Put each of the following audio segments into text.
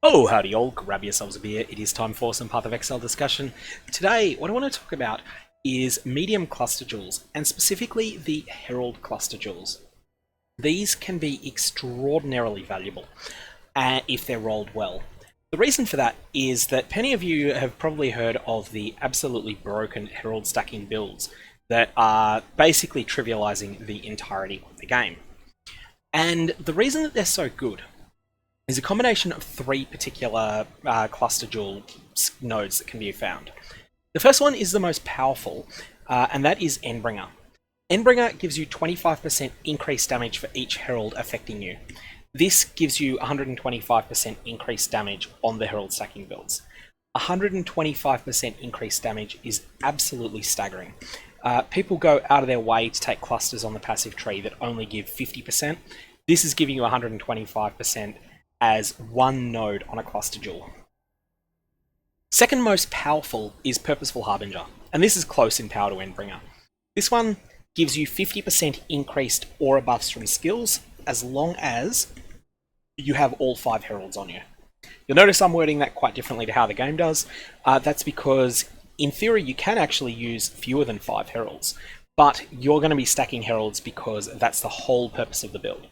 Oh, howdy all, grab yourselves a beer, it is time for some Path of Exile discussion. Today, what I want to talk about is medium cluster jewels, and specifically the Herald cluster jewels. These can be extraordinarily valuable if they're rolled well. The reason for that is that many of you have probably heard of the absolutely broken Herald stacking builds that are basically trivializing the entirety of the game. And the reason that they're so good is a combination of three particular cluster jewel nodes that can be found. The first one is the most powerful, and that is Endbringer. Endbringer gives you 25% increased damage for each Herald affecting you. This gives you 125% increased damage on the Herald stacking builds. 125% increased damage is absolutely staggering. People go out of their way to take clusters on the passive tree that only give 50%. This is giving you 125% as one node on a cluster jewel. Second most powerful is Purposeful Harbinger, and this is close in power to Endbringer. This one gives you 50% increased aura buffs from skills as long as you have all 5 heralds on you. You'll notice I'm wording that quite differently to how the game does. That's because in theory you can actually use fewer than 5 heralds, but you're going to be stacking heralds because that's the whole purpose of the build.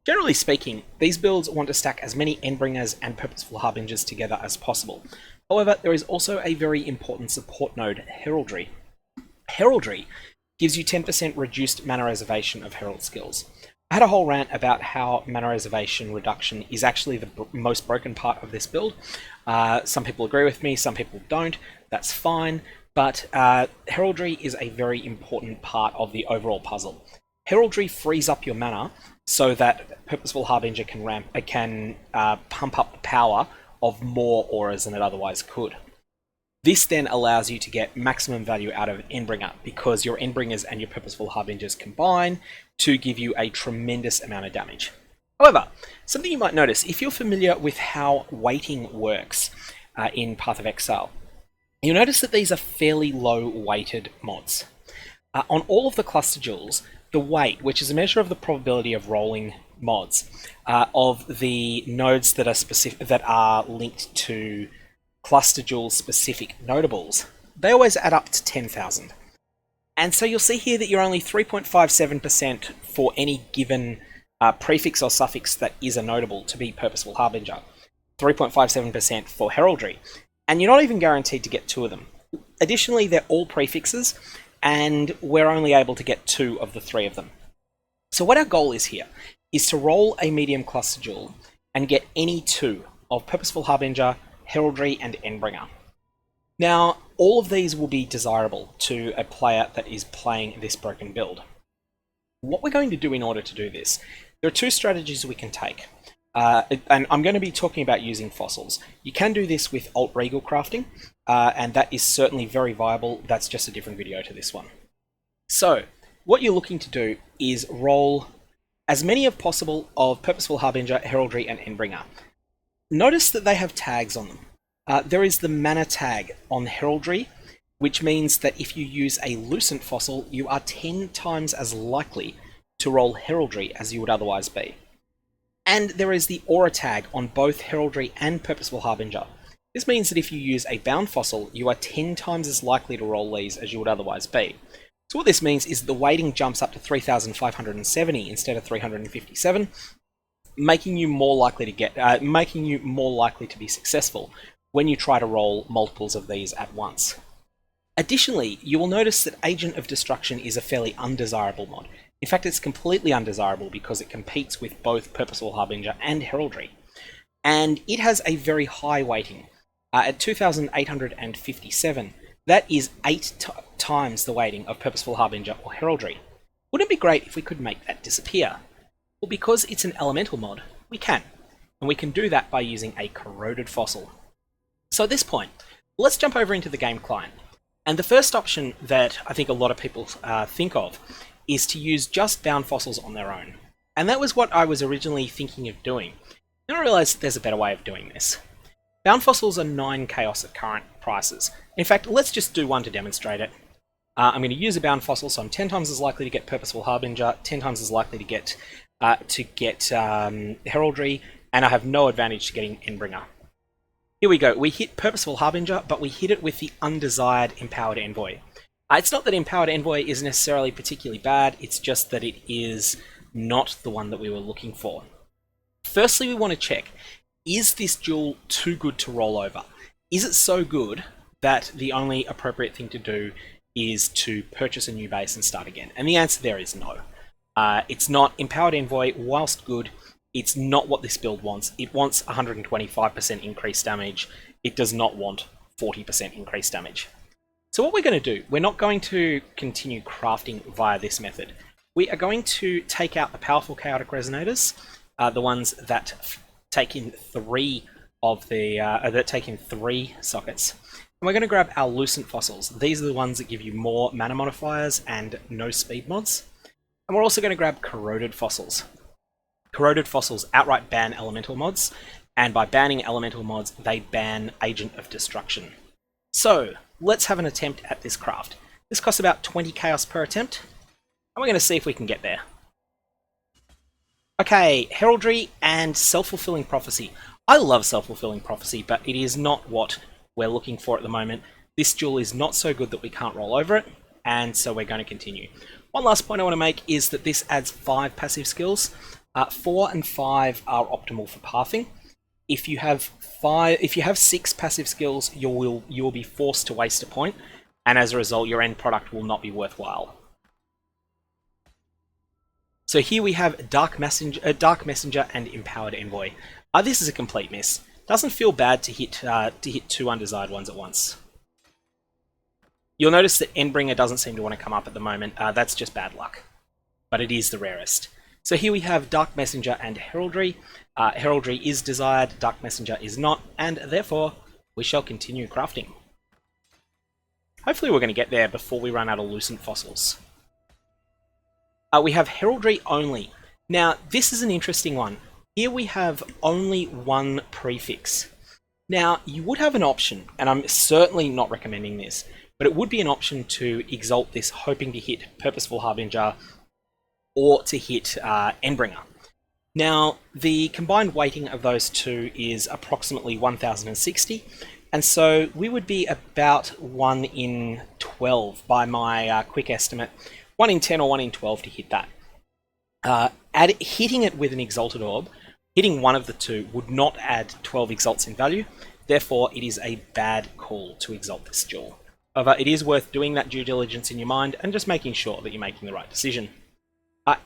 Generally speaking, these builds want to stack as many Endbringers and Purposeful Harbingers together as possible. However, there is also a very important support node, Heraldry. Heraldry gives you 10% reduced mana reservation of Herald skills. I had a whole rant about how mana reservation reduction is actually the most broken part of this build. Some people agree with me, some people don't. That's fine, but Heraldry is a very important part of the overall puzzle. Heraldry frees up your mana so that Purposeful Harbinger can pump up the power of more auras than it otherwise could. This then allows you to get maximum value out of Endbringer because your Endbringers and your Purposeful Harbingers combine to give you a tremendous amount of damage. However, something you might notice, if you're familiar with how weighting works in Path of Exile, you'll notice that these are fairly low weighted mods. On all of the cluster jewels, the weight, which is a measure of the probability of rolling mods, of the nodes that are linked to cluster jewel specific notables, they always add up to 10,000. And so you'll see here that you're only 3.57% for any given prefix or suffix that is a notable to be Purposeful Harbinger, 3.57% for Heraldry, and you're not even guaranteed to get 2 of them. Additionally, they're all prefixes, and we're only able to get 2 of the 3 of them. So what our goal is here is to roll a medium cluster jewel and get any 2 of Purposeful Harbinger, Heraldry, and Endbringer. Now, all of these will be desirable to a player that is playing this broken build. What we're going to do in order to do this, there are 2 strategies we can take. And I'm going to be talking about using fossils. You can do this with alt regal crafting, and that is certainly very viable. That's just a different video to this one. So, what you're looking to do is roll as many as possible of Purposeful Harbinger, Heraldry, and Endbringer. Notice that they have tags on them. There is the mana tag on Heraldry, which means that if you use a Lucent fossil, you are 10 times as likely to roll Heraldry as you would otherwise be. And there is the aura tag on both Heraldry and Purposeful Harbinger. This means that if you use a bound fossil, you are 10 times as likely to roll these as you would otherwise be. So what this means is the weighting jumps up to 3,570 instead of 357, making you more likely to be successful when you try to roll multiples of these at once. Additionally, you will notice that Agent of Destruction is a fairly undesirable mod. In fact, it's completely undesirable because it competes with both Purposeful Harbinger and Heraldry. And it has a very high weighting. At 2,857, that is 8 times the weighting of Purposeful Harbinger or Heraldry. Wouldn't it be great if we could make that disappear? Well, because it's an elemental mod, we can. And we can do that by using a corroded fossil. So at this point, let's jump over into the game client. And the first option that I think a lot of people think of is to use just bound fossils on their own. And that was what I was originally thinking of doing. Then I realized that there's a better way of doing this. Bound fossils are 9 chaos at current prices. In fact, let's just do one to demonstrate it. I'm going to use a bound fossil, so I'm 10 times as likely to get Purposeful Harbinger, 10 times as likely to get Heraldry, and I have no advantage to getting Endbringer. Here we go. We hit Purposeful Harbinger, but we hit it with the undesired Empowered Envoy. It's not that Empowered Envoy is necessarily particularly bad, it's just that it is not the one that we were looking for. Firstly, we want to check, is this jewel too good to roll over? Is it so good that the only appropriate thing to do is to purchase a new base and start again? And the answer there is no. It's not. Empowered Envoy, whilst good, it's not what this build wants. It wants 125% increased damage. It does not want 40% increased damage. So what we're going to do, we're not going to continue crafting via this method. We are going to take out the powerful chaotic resonators, the ones that take in three sockets. And we're going to grab our Lucent fossils. These are the ones that give you more mana modifiers and no speed mods. And we're also going to grab corroded fossils. Corroded fossils outright ban elemental mods, and by banning elemental mods, they ban Agent of Destruction. So let's have an attempt at this craft. This costs about 20 chaos per attempt, and we're going to see if we can get there. Okay, Heraldry and Self-Fulfilling Prophecy. I love Self-Fulfilling Prophecy, but it is not what we're looking for at the moment. This jewel is not so good that we can't roll over it, and so we're going to continue. One last point I want to make is that this adds 5 passive skills. 4 and 5 are optimal for pathing. If you have 6 passive skills, you will be forced to waste a point, and as a result, your end product will not be worthwhile. So here we have Dark Messenger and Empowered Envoy. This is a complete miss. Doesn't feel bad to hit 2 undesired ones at once. You'll notice that Endbringer doesn't seem to want to come up at the moment. That's just bad luck, but it is the rarest. So here we have Dark Messenger and Heraldry. Heraldry is desired, Dark Messenger is not, and therefore we shall continue crafting. Hopefully we're going to get there before we run out of Lucent fossils. We have Heraldry only. Now this is an interesting one. Here we have only one prefix. Now you would have an option, and I'm certainly not recommending this, but it would be an option to exalt this, hoping to hit Purposeful Harbinger or to hit Endbringer. Now, the combined weighting of those two is approximately 1060, and so we would be about 1 in 12 by my quick estimate. 1 in 10 or 1 in 12 to hit that. Hitting it with an Exalted Orb, hitting one of the two would not add 12 exalts in value, therefore it is a bad call to exalt this jewel. However, it is worth doing that due diligence in your mind and just making sure that you're making the right decision.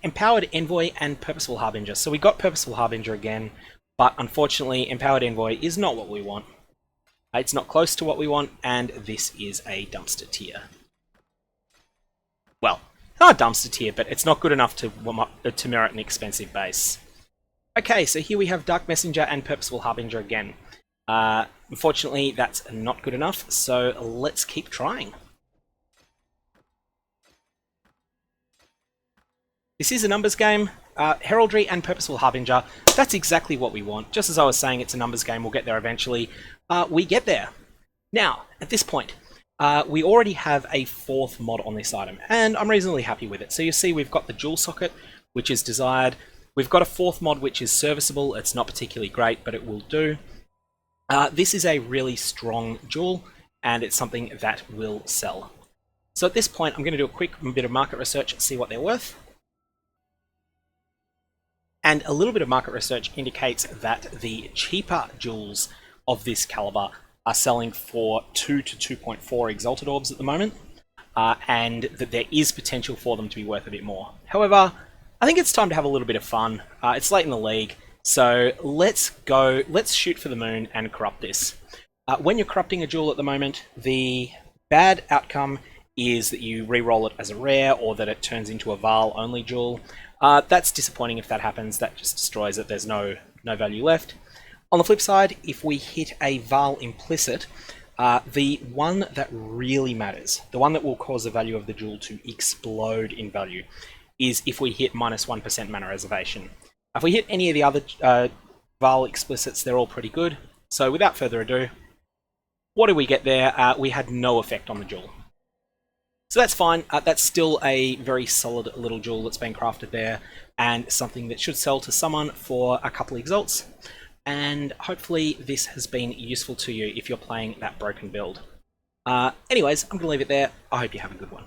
Empowered Envoy and Purposeful Harbinger. So we got Purposeful Harbinger again, but unfortunately Empowered Envoy is not what we want. It's not close to what we want, and this is a dumpster tier. Well, not a dumpster tier, but it's not good enough to merit an expensive base. Okay, so here we have Dark Messenger and Purposeful Harbinger again. Unfortunately, that's not good enough, so let's keep trying. This is a numbers game. Heraldry and Purposeful Harbinger, that's exactly what we want. Just as I was saying, it's a numbers game, we'll get there eventually. We get there. Now, at this point, we already have a 4th mod on this item, and I'm reasonably happy with it. So you see we've got the Jewel Socket, which is desired. We've got a 4th mod, which is serviceable. It's not particularly great, but it will do. This is a really strong jewel, and it's something that will sell. So at this point, I'm going to do a quick bit of market research and see what they're worth. And a little bit of market research indicates that the cheaper jewels of this caliber are selling for 2 to 2.4 Exalted Orbs at the moment, and that there is potential for them to be worth a bit more. However, I think it's time to have a little bit of fun. It's late in the league, so let's shoot for the moon and corrupt this. When you're corrupting a jewel at the moment, the bad outcome is that you re-roll it as a rare, or that it turns into a Vaal only jewel. That's disappointing if that happens. That just destroys it. There's no value left. On the flip side, if we hit a Vaal implicit, the one that really matters, the one that will cause the value of the jewel to explode in value, is if we hit -1% mana reservation. If we hit any of the other Vaal explicits, they're all pretty good. So without further ado, what did we get there? We had no effect on the jewel. So that's fine. That's still a very solid little jewel that's been crafted there, and something that should sell to someone for a couple of exalts. and hopefully this has been useful to you if you're playing that broken build. Anyways, I'm going to leave it there. I hope you have a good one.